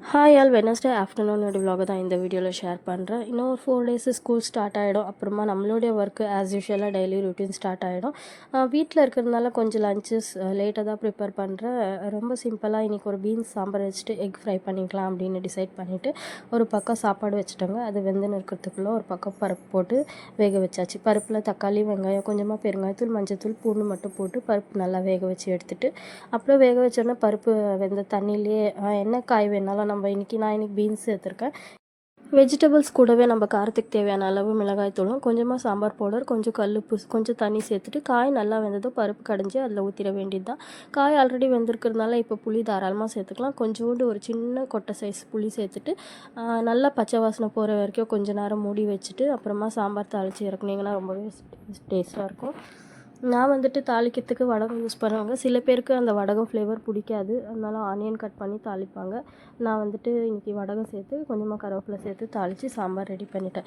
Hi all Wednesday ஆஃப்டர்நூனோட vlog தான் இந்த வீடியோவில் ஷேர் பண்ணுறேன். இன்னும் ஒரு 4 டேஸ் ஸ்கூல் ஸ்டார்ட் ஆகிடும். அப்புறமா நம்மளுடைய ஒர்க்கு ஆஸ் யூஷுவலாக டெய்லி ரொட்டீன் ஸ்டார்ட் ஆகிடும். வீட்டில் இருக்கிறதுனால கொஞ்சம் லஞ்சஸ் லேட்டாக தான் ப்ரிப்பேர் பண்ணுறேன். ரொம்ப சிம்பிளாக இன்றைக்கி ஒரு பீன்ஸ் சாம்பார் வச்சுட்டு எக் ஃப்ரை பண்ணிக்கலாம் அப்படின்னு டிசைட் பண்ணிவிட்டு ஒரு பக்கம் சாப்பாடு வச்சுட்டோங்க. அது வெந்துன்னு இருக்கிறதுக்குள்ளே ஒரு பக்கம் பருப்பு போட்டு வேக வச்சாச்சு. பருப்பில் தக்காளி, வெங்காயம், கொஞ்சமாக பெருங்காயத்தூள், மஞ்சத்தூள், பூண்டு மட்டும் போட்டு பருப்பு நல்லா வேக வச்சு எடுத்துகிட்டு அப்புறம் வேக வச்சோடனே பருப்பு வெந்த தண்ணியிலே என்ன காய் வேணாலும் நான் இன்றைக்கி பீன்ஸ் சேர்த்துருக்கேன். வெஜிடபிள்ஸ் கூடவே நம்ம காரத்துக்கு தேவையான அளவு மிளகாய் தூளும், கொஞ்சமாக சாம்பார் பவுடர், கொஞ்சம் கல்லுப்பு, கொஞ்சம் தண்ணி சேர்த்துட்டு காய் நல்லா வெந்ததும் பருப்பு கடைஞ்சி அதில் ஊற்றிட வேண்டியது தான். காய் ஆல்ரெடி வெந்திருக்கிறதுனால இப்போ புளி தாராளமாக சேர்த்துக்கலாம். கொஞ்சோண்டு ஒரு சின்ன கொட்டை சைஸ் புளி சேர்த்துட்டு நல்லா பச்சை வாசனை போகிற வரைக்கும் கொஞ்சம் நேரம் மூடி வச்சுட்டு அப்புறமா சாம்பார் தாளித்து இறக்குனீங்கன்னா ரொம்பவே டேஸ்ட்டாக இருக்கும். நான் வந்துட்டு தாளிக்கிறதுக்கு வடகம் யூஸ் பண்ணுவாங்க. சில பேருக்கு அந்த வடகம் ஃப்ளேவர் பிடிக்காது, அதனால ஆனியன் கட் பண்ணி தாளிப்பாங்க. நான் வந்துட்டு இன்றைக்கி வடகம் சேர்த்து கொஞ்சமாக கருவேப்பிலை சேர்த்து தாளித்து சாம்பார் ரெடி பண்ணிட்டேன்.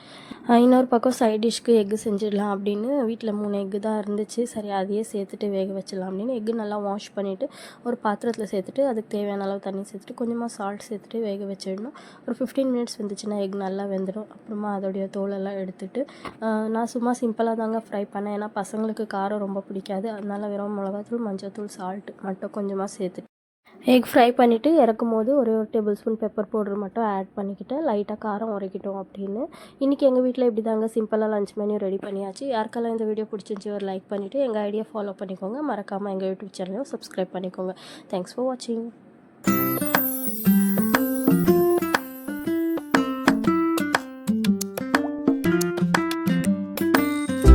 இன்னொரு பக்கம் சைட் டிஷ்க்கு எக்கு செஞ்சிடலாம் அப்படின்னு வீட்டில் 3 எக்கு தான் இருந்துச்சு. சரி அதையே சேர்த்துட்டு வேக வச்சிடலாம் அப்படின்னு எக்கு நல்லா வாஷ் பண்ணிவிட்டு ஒரு பாத்திரத்தில் சேர்த்துட்டு அதுக்கு தேவையான அளவு தண்ணி சேர்த்துட்டு கொஞ்சமாக சால்ட் சேர்த்துட்டு வேக வச்சிடணும். ஒரு 15 மினிட்ஸ் வந்துச்சுன்னா எக் நல்லா வெந்துடும். அப்புறமா அதோடைய தோலெல்லாம் எடுத்துட்டு நான் சும்மா சிம்பிளாக தாங்க ஃப்ரை பண்ணேன். ஏன்னா பசங்களுக்கு காரம் ரொம்ப பிடிக்காது. அதனால வெறும் மிளகாத்தூள், மஞ்சள்தூள், சால்ட் மட்டும் கொஞ்சமாக சேர்த்துட்டு எக் ஃப்ரை பண்ணிவிட்டு இறக்கும் போது ஒரு டேபிள் ஸ்பூன் பெப்பர் பவுடர் மட்டும் ஆட் பண்ணிக்கிட்டேன். லைட்டாக காரம் உரைக்கட்டும் அப்படின்னு. இன்றைக்கி எங்கள் வீட்டில் இப்படி தாங்க சிம்பிளாக லஞ்ச் மெனு ரெடி பண்ணியாச்சு. யாருக்கெல்லாம் இந்த வீடியோ பிடிச்சிருந்துச்சி ஒரு லைக் பண்ணிவிட்டு எங்கள் ஐடியா ஃபாலோ பண்ணிக்கோங்க. மறக்காமல் எங்கள் யூடியூப் சேனலையும் சப்ஸ்கிரைப் பண்ணிக்கோங்க. தேங்க்ஸ் ஃபார் வாட்சிங்.